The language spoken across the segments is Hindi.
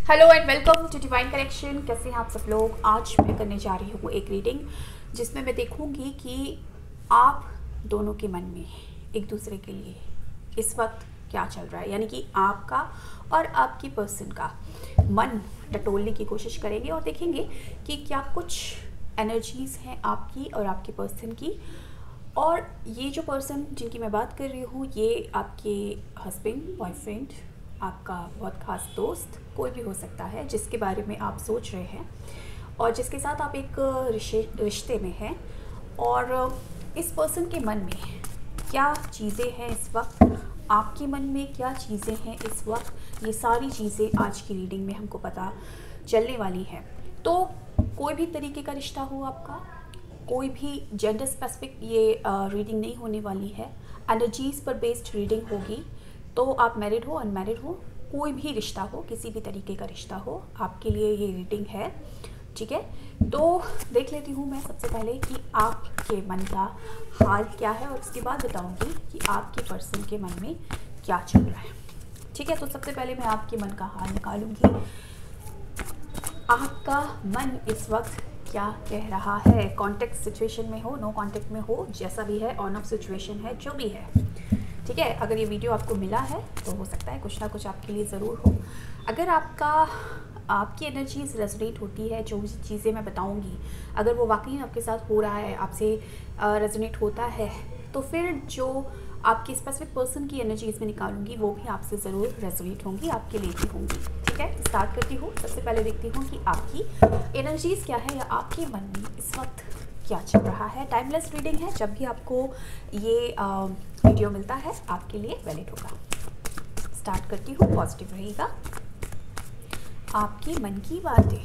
Hello and welcome to divine collection. कैसे हैं आप सब लोग। आज मैं करने जा रही हूँ एक रीडिंग जिसमें मैं देखूँगी कि आप दोनों के मन में एक दूसरे के लिए इस वक्त क्या चल रहा है, यानी कि आपका और आपकी पर्सन का मन टटोलने की कोशिश करेंगे और देखेंगे कि क्या कुछ एनर्जीज़ हैं आपकी और आपके पर्सन की। और ये जो पर्सन जिनकी मैं बात कर रही हूँ, ये आपके हस्बैंड, बॉयफ्रेंड, आपका बहुत ख़ास दोस्त, कोई भी हो सकता है जिसके बारे में आप सोच रहे हैं और जिसके साथ आप एक रिश्ते में हैं। और इस पर्सन के मन में क्या चीज़ें हैं इस वक्त, आपके मन में क्या चीज़ें हैं इस वक्त, ये सारी चीज़ें आज की रीडिंग में हमको पता चलने वाली हैं। तो कोई भी तरीके का रिश्ता हो आपका, कोई भी जेंडर स्पेसिफिक ये रीडिंग नहीं होने वाली है, एनर्जीज़ पर बेस्ड रीडिंग होगी। तो आप मैरिड हो, अनमैरिड हो, कोई भी रिश्ता हो, किसी भी तरीके का रिश्ता हो, आपके लिए ये रीडिंग है। ठीक है, तो देख लेती हूँ मैं सबसे पहले कि आपके मन का हाल क्या है और उसके बाद बताऊँगी कि आपके पर्सन के मन में क्या चल रहा है। ठीक है, तो सबसे पहले मैं आपके मन का हाल निकालूंगी। आपका मन इस वक्त क्या कह रहा है, कॉन्टेक्ट सिचुएशन में हो, नो कॉन्टेक्ट में हो, जैसा भी है, ऑन ऑफ सिचुएशन है, जो भी है। ठीक है, अगर ये वीडियो आपको मिला है तो हो सकता है कुछ ना कुछ आपके लिए ज़रूर हो। अगर आपकी एनर्जीज रेजोनेट होती है, जो चीज़ें मैं बताऊंगी अगर वो वाकई आपके साथ हो रहा है, आपसे रेजोनेट होता है, तो फिर जो आपके स्पेसिफिक पर्सन की एनर्जीज में निकालूंगी वो भी आपसे ज़रूर रेजोनेट होंगी, आपके लिए भी होंगी। ठीक है, स्टार्ट करती हूँ। सबसे पहले देखती हूँ कि आपकी एनर्जीज क्या है या आपके मन में इस वक्त क्या चल रहा है। टाइमलेस रीडिंग है, जब भी आपको ये वीडियो मिलता है आपके लिए वैलिड होगा। स्टार्ट करती हूँ, पॉजिटिव रहेगा। आपके मन की बातें।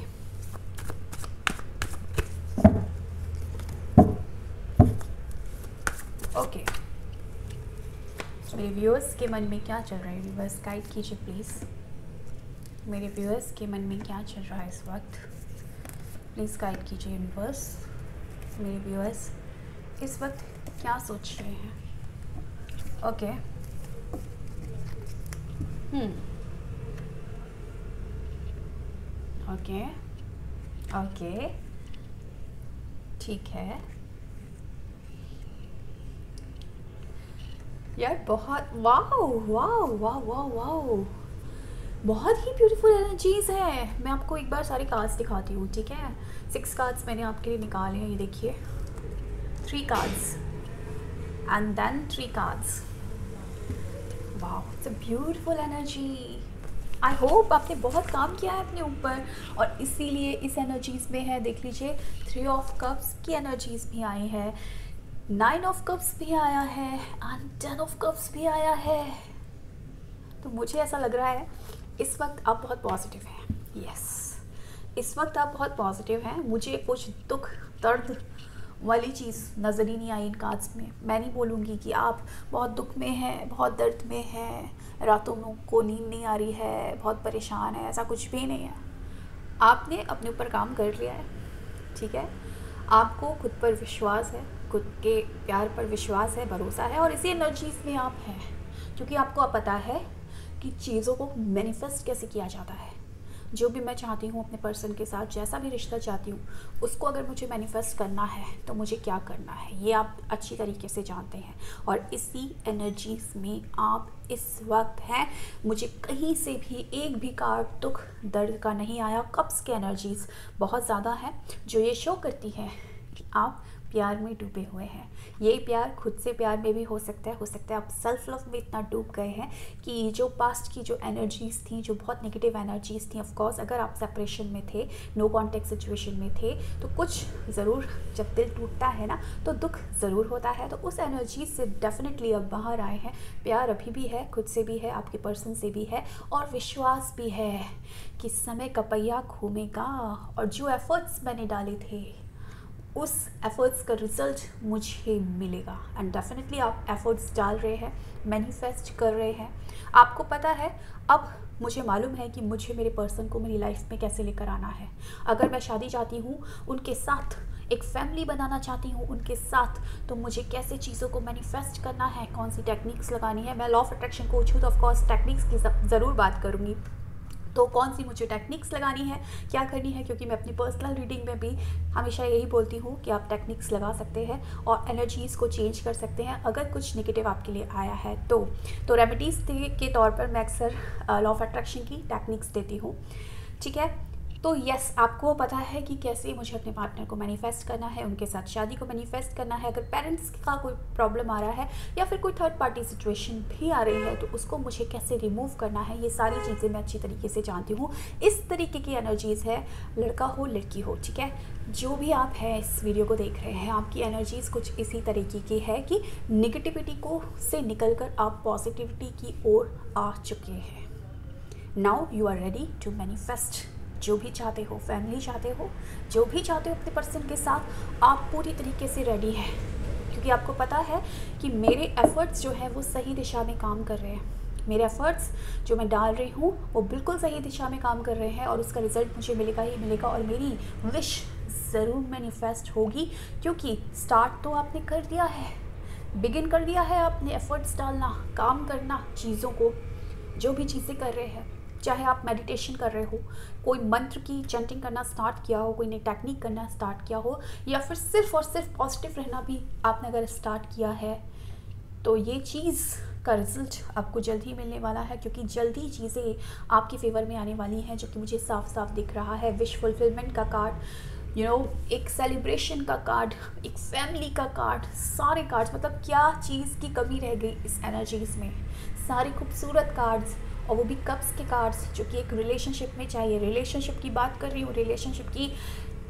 ओके, मेरे व्यूअर्स के मन में क्या चल रहा है, व्यूअर्स गाइड कीजिए प्लीज़। मेरे व्यूअर्स के मन में क्या चल रहा है इस वक्त, प्लीज़ गाइड कीजिए यूनिवर्स। मेरे व्यूअर्स इस वक्त क्या सोच रहे हैं। ओके, ओके ओके, ठीक है यार, बहुत wow wow wow wow wow, बहुत ही ब्यूटीफुल एनर्जीज है। मैं आपको एक बार सारे कार्ड्स दिखाती हूँ। ठीक है, 6 कार्ड्स मैंने आपके लिए निकाले हैं, ये देखिए, 3 cards and then 3 cards. Wow, it's a beautiful energy. I hope आपने बहुत काम किया है अपने ऊपर और इसीलिए इस एनर्जीज में है। देख लीजिए, 3 ऑफ कप्स की एनर्जीज भी आई है, 9 ऑफ कप्स भी आया है एंड 10 ऑफ कप्स भी आया है। तो मुझे ऐसा लग रहा है इस वक्त आप बहुत पॉजिटिव हैं। यस, इस वक्त आप बहुत पॉजिटिव हैं। मुझे कुछ दुख दर्द वाली चीज़ नज़र ही नहीं आई इन कार्ड्स में। मैं नहीं बोलूँगी कि आप बहुत दुख में हैं, बहुत दर्द में हैं, रातों को नींद नहीं आ रही है, बहुत परेशान है, ऐसा कुछ भी नहीं है। आपने अपने ऊपर काम कर लिया है। ठीक है, आपको खुद पर विश्वास है, खुद के प्यार पर विश्वास है, भरोसा है और इसी एनर्जीज में आप हैं, क्योंकि आपको पता है कि चीज़ों को मैनिफेस्ट कैसे किया जाता है। जो भी मैं चाहती हूँ अपने पर्सन के साथ, जैसा भी रिश्ता चाहती हूँ, उसको अगर मुझे मैनिफेस्ट करना है तो मुझे क्या करना है, ये आप अच्छी तरीके से जानते हैं। और इसी एनर्जीज में आप इस वक्त हैं। मुझे कहीं से भी एक भी कार्ड दुख दर्द का नहीं आया। कप्स के एनर्जीज बहुत ज़्यादा है, जो ये शो करती है कि आप प्यार में डूबे हुए हैं। ये प्यार खुद से प्यार में भी हो सकता है आप सेल्फ लव में इतना डूब गए हैं कि जो पास्ट की जो एनर्जीज़ थी, जो बहुत नेगेटिव एनर्जीज़ थी, ऑफ कोर्स अगर आप सेपरेशन में थे, नो कॉन्टेक्ट सिचुएशन में थे, तो कुछ ज़रूर, जब दिल टूटता है ना तो दुख ज़रूर होता है। तो उस एनर्जी से डेफिनेटली अब बाहर आए हैं। प्यार अभी भी है, खुद से भी है, आपके पर्सन से भी है और विश्वास भी है कि समय का पहिया घूमेगा और जो एफर्ट्स मैंने डाले थे उस एफ़र्ट्स का रिज़ल्ट मुझे मिलेगा। एंड डेफिनेटली आप एफ़र्ट्स डाल रहे हैं, मैनिफेस्ट कर रहे हैं। आपको पता है, अब मुझे मालूम है कि मुझे मेरे पर्सन को मेरी लाइफ में कैसे लेकर आना है। अगर मैं शादी चाहती हूँ उनके साथ, एक फैमिली बनाना चाहती हूँ उनके साथ, तो मुझे कैसे चीज़ों को मैनिफेस्ट करना है, कौन सी टेक्निक्स लगानी है। मैं लॉ ऑफ अट्रैक्शन कोच हूँ तो ऑफकोर्स टेक्निक्स की ज़रूर बात करूँगी। तो कौन सी मुझे टेक्निक्स लगानी है, क्या करनी है, क्योंकि मैं अपनी पर्सनल रीडिंग में भी हमेशा यही बोलती हूँ कि आप टेक्निक्स लगा सकते हैं और एनर्जीज़ को चेंज कर सकते हैं अगर कुछ नेगेटिव आपके लिए आया है तो रेमेडीज़ के तौर पर मैं अक्सर लॉ ऑफ अट्रैक्शन की टेक्निक्स देती हूँ, ठीक है। तो यस, आपको पता है कि कैसे मुझे अपने पार्टनर को मैनिफेस्ट करना है, उनके साथ शादी को मैनिफेस्ट करना है। अगर पेरेंट्स का कोई प्रॉब्लम आ रहा है या फिर कोई थर्ड पार्टी सिचुएशन भी आ रही है तो उसको मुझे कैसे रिमूव करना है, ये सारी चीज़ें मैं अच्छी तरीके से जानती हूँ। इस तरीके की एनर्जीज़ है, लड़का हो लड़की हो, ठीक है। जो भी आप हैं इस वीडियो को देख रहे हैं, आपकी एनर्जीज़ कुछ इसी तरीके की है कि निगेटिविटी को से निकल कर आप पॉजिटिविटी की ओर आ चुके हैं। Now you are ready to manifest जो भी चाहते हो, फैमिली चाहते हो, जो भी चाहते हो अपने पर्सन के साथ, आप पूरी तरीके से रेडी हैं, क्योंकि आपको पता है कि मेरे एफ़र्ट्स जो है वो सही दिशा में काम कर रहे हैं। मेरे एफ़र्ट्स जो मैं डाल रही हूँ वो बिल्कुल सही दिशा में काम कर रहे हैं और उसका रिज़ल्ट मुझे मिलेगा ही मिलेगा और मेरी विश ज़रूर मैनिफेस्ट होगी, क्योंकि स्टार्ट तो आपने कर दिया है, बिगिन कर दिया है आपने एफ़र्ट्स डालना, काम करना, चीज़ों को, जो भी चीज़ें कर रहे हैं, चाहे आप मेडिटेशन कर रहे हो, कोई मंत्र की चैंटिंग करना स्टार्ट किया हो, कोई नई टेक्निक करना स्टार्ट किया हो, या फिर सिर्फ और सिर्फ पॉजिटिव रहना भी आपने अगर स्टार्ट किया है, तो ये चीज़ का रिज़ल्ट आपको जल्द ही मिलने वाला है, क्योंकि जल्द ही चीज़ें आपके फेवर में आने वाली हैं, जो कि मुझे साफ साफ दिख रहा है। विश फुलफिलमेंट का कार्ड, एक सेलिब्रेशन का कार्ड, एक फैमिली का कार्ड, सारे कार्ड्स, मतलब क्या चीज़ की कमी रह गई इस एनर्जीज़ में, सारे खूबसूरत कार्ड्स, और वो भी कप्स के कार्ड्स, जो कि एक रिलेशनशिप में चाहिए। रिलेशनशिप की बात कर रही हूँ, रिलेशनशिप की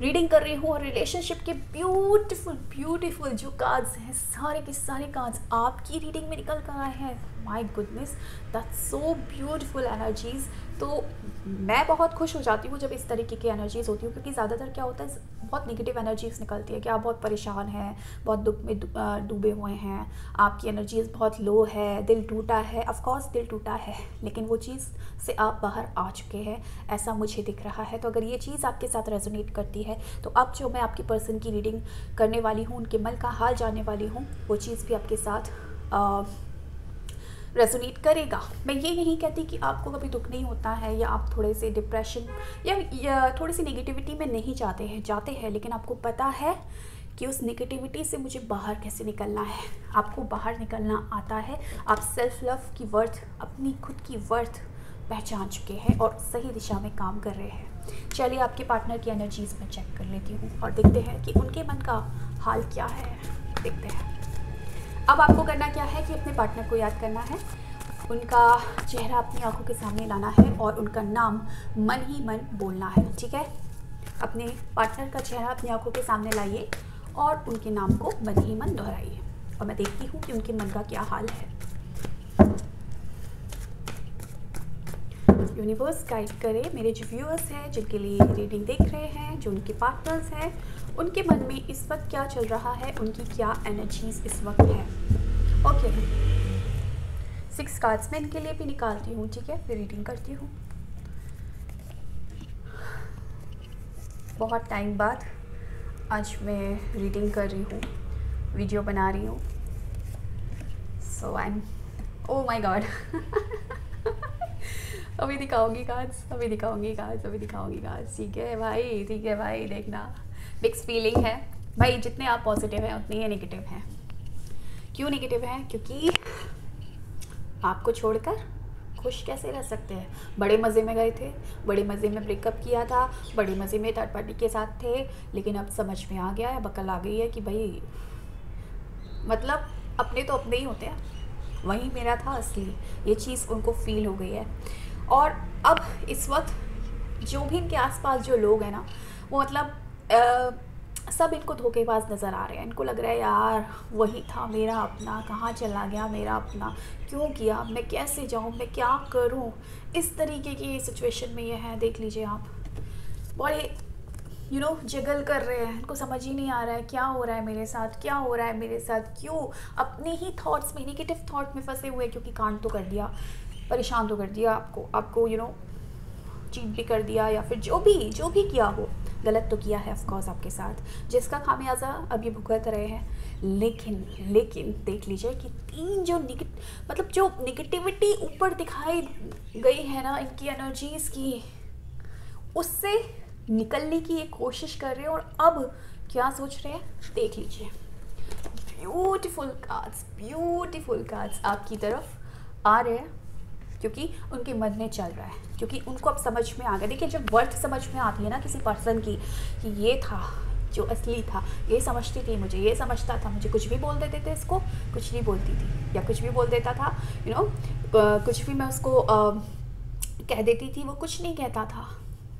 रीडिंग कर रही हूँ, और रिलेशनशिप के ब्यूटीफुल जो कार्ड्स हैं, सारे के सारे कार्ड्स आपकी रीडिंग में निकल कर आए हैं। My goodness, that's so beautiful energies. तो मैं बहुत खुश हो जाती हूँ जब इस तरीके की एनर्जीज़ होती हूँ, क्योंकि ज़्यादातर क्या होता है, बहुत नेगेटिव एनर्जीज़ निकलती है कि आप बहुत परेशान हैं, बहुत दुख में डूबे हुए हैं, आपकी एनर्जीज़ बहुत लो है, दिल टूटा है। ऑफ कोर्स दिल टूटा है, लेकिन वो चीज़ से आप बाहर आ चुके हैं, ऐसा मुझे दिख रहा है। तो अगर ये चीज़ आपके साथ रेजोनेट करती है तो अब जो मैं आपके पर्सन की रीडिंग करने वाली हूँ, उनके मन का हाल जानने वाली हूँ, वो चीज़ भी आपके साथ रेजोनेट करेगा। मैं ये नहीं कहती कि आपको कभी दुख नहीं होता है या आप थोड़े से डिप्रेशन या थोड़ी सी नेगेटिविटी में नहीं जाते हैं, लेकिन आपको पता है कि उस नेगेटिविटी से मुझे बाहर कैसे निकलना है। आपको बाहर निकलना आता है, आप सेल्फ लव की वर्थ, अपनी खुद की वर्थ पहचान चुके हैं और सही दिशा में काम कर रहे हैं। चलिए आपके पार्टनर की एनर्जीज़ में चेक कर लेती हूँ और देखते हैं कि उनके मन का हाल क्या है। देखते हैं। अब आपको करना क्या है कि अपने पार्टनर को याद करना है, उनका चेहरा अपनी आंखों के सामने लाना है और उनका नाम मन ही मन बोलना है, ठीक है। अपने पार्टनर का चेहरा अपनी आंखों के सामने लाइए और उनके नाम को मन ही मन दोहराइए और मैं देखती हूँ कि उनके मन का क्या हाल है। यूनिवर्स गाइड करे मेरे जो व्यूअर्स हैं, जिनके लिए रीडिंग देख रहे हैं, जो उनके पार्टनर्स हैं, उनके मन में इस वक्त क्या चल रहा है, उनकी क्या एनर्जीज इस वक्त है। ओके, 6 कार्ड्स मैं इनके लिए भी निकालती हूँ, ठीक है, फिर रीडिंग करती हूँ। बहुत टाइम बाद आज मैं रीडिंग कर रही हूँ, वीडियो बना रही हूँ। सो I am, O my God अभी दिखाऊंगी कार्ड्स, ठीक है भाई, देखना मिक्स फीलिंग है भाई। जितने आप पॉजिटिव हैं उतने ही नेगेटिव हैं। क्यों नेगेटिव हैं? क्योंकि आपको छोड़कर खुश कैसे रह सकते हैं। बड़े मज़े में गए थे, बड़े मज़े में ब्रेकअप किया था, बड़े मज़े में थर्ड पार्टी के साथ थे, लेकिन अब समझ में आ गया है, बकल आ गई है कि भाई मतलब अपने तो अपने ही होते हैं, वही मेरा था असली। ये चीज़ उनको फील हो गई है। और अब इस वक्त जो भी इनके आसपास जो लोग हैं ना, वो मतलब सब इनको धोखेबाज नज़र आ रहे हैं। इनको लग रहा है यार वही था मेरा अपना, कहाँ चला गया मेरा अपना, क्यों किया, मैं कैसे जाऊँ, मैं क्या करूँ, इस तरीके की सिचुएशन में ये है। देख लीजिए आप, बड़े जगल कर रहे हैं, इनको समझ ही नहीं आ रहा है क्या हो रहा है मेरे साथ, क्यों अपने ही थॉट्स में, नेगेटिव थॉट में फंसे हुए, क्योंकि कांड तो कर दिया, परेशान तो कर दिया आपको चीट भी कर दिया, या फिर जो भी किया हो, गलत तो किया है ऑफ कोर्स आपके साथ, जिसका खामियाजा अभी भुगत रहे हैं। लेकिन देख लीजिए कि 3 जो जो निगेटिविटी ऊपर दिखाई गई है ना इनकी एनर्जीज़ की, उससे निकलने की एक कोशिश कर रहे हैं। और अब क्या सोच रहे हैं देख लीजिए। ब्यूटीफुल कार्ड्स आपकी तरफ आ रहे हैं, क्योंकि उनके मन में चल रहा है, क्योंकि उनको अब समझ में आ गया। देखिए जब वर्थ समझ में आती है ना किसी पर्सन की, कि ये था जो असली था, ये समझती थी मुझे, ये समझता था मुझे, कुछ भी बोल देते थे इसको, कुछ नहीं बोलती थी, या कुछ भी बोल देता था कुछ भी मैं उसको कह देती थी, वो कुछ नहीं कहता था,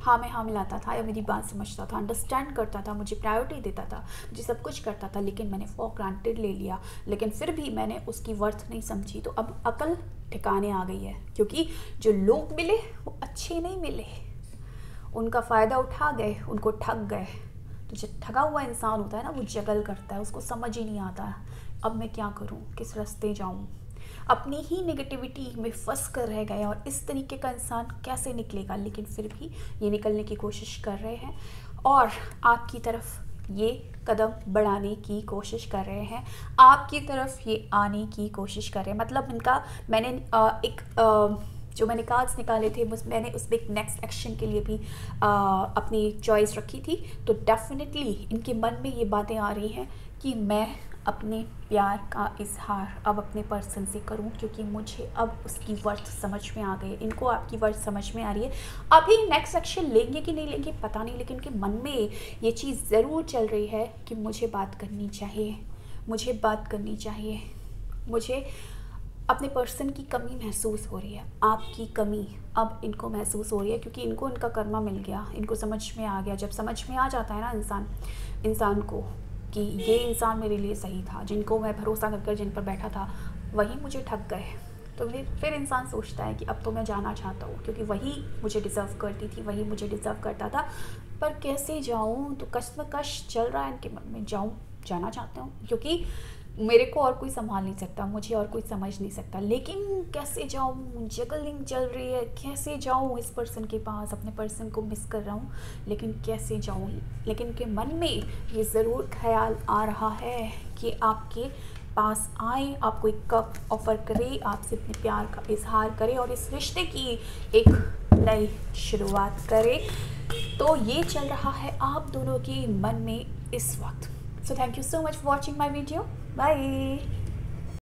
हाँ में हाँ मिलाता था, या मेरी बात समझता था, अंडरस्टैंड करता था, मुझे प्रायोरिटी देता था, मुझे सब कुछ करता था। लेकिन मैंने फॉर ग्रांटेड ले लिया, लेकिन फिर भी मैंने उसकी वर्थ नहीं समझी। तो अब अकल ठिकाने आ गई है, क्योंकि जो लोग मिले वो अच्छे नहीं मिले, उनका फ़ायदा उठा गए, उनको ठग गए। तो जो ठगा हुआ इंसान होता है ना, वो जगल करता है, उसको समझ ही नहीं आता अब मैं क्या करूँ, किस रास्ते जाऊँ, अपनी ही नेगेटिविटी में फंस कर रह गए। और इस तरीके का इंसान कैसे निकलेगा, लेकिन फिर भी ये निकलने की कोशिश कर रहे हैं और आपकी तरफ ये कदम बढ़ाने की कोशिश कर रहे हैं, आपकी तरफ ये आने की कोशिश कर रहे हैं। मतलब इनका मैंने जो मैंने कार्ड्स निकाले थे, मैंने उसमें एक नेक्स्ट एक्शन के लिए भी अपनी चॉइस रखी थी। तो डेफिनेटली इनके मन में ये बातें आ रही हैं कि मैं अपने प्यार का इजहार अब अपने पर्सन से करूं, क्योंकि मुझे अब उसकी वर्थ समझ में आ गई। इनको आपकी वर्थ समझ में आ रही है। अभी नेक्स्ट एक्शन लेंगे कि नहीं लेंगे पता नहीं, लेकिन उनके मन में ये चीज़ ज़रूर चल रही है कि मुझे बात करनी चाहिए, मुझे बात करनी चाहिए, मुझे अपने पर्सन की कमी महसूस हो रही है। आपकी कमी अब इनको महसूस हो रही है, क्योंकि इनको इनका कर्मा मिल गया, इनको समझ में आ गया। जब समझ में आ जाता है ना इंसान को कि ये इंसान मेरे लिए सही था, जिनको मैं भरोसा करके जिन पर बैठा था वही मुझे ठग गए, तो फिर इंसान सोचता है कि अब तो मैं जाना चाहता हूँ, क्योंकि वही मुझे डिज़र्व करती थी, वही मुझे डिज़र्व करता था। पर कैसे जाऊँ, तो कश्मकश चल रहा है इनके मन में। जाना चाहता हूँ, क्योंकि मेरे को और कोई संभाल नहीं सकता, मुझे और कोई समझ नहीं सकता, लेकिन कैसे जाऊँ, जगलिंग चल रही है, कैसे जाऊँ इस पर्सन के पास, अपने पर्सन को मिस कर रहा हूँ, लेकिन कैसे जाऊँ। लेकिन उनके मन में ये ज़रूर ख्याल आ रहा है कि आपके पास आए, आपको एक कप ऑफ़र करे, आपसे अपने प्यार का इजहार करे और इस रिश्ते की एक नई शुरुआत करे। तो ये चल रहा है आप दोनों के मन में इस वक्त। So thank you so much for watching my video. Bye.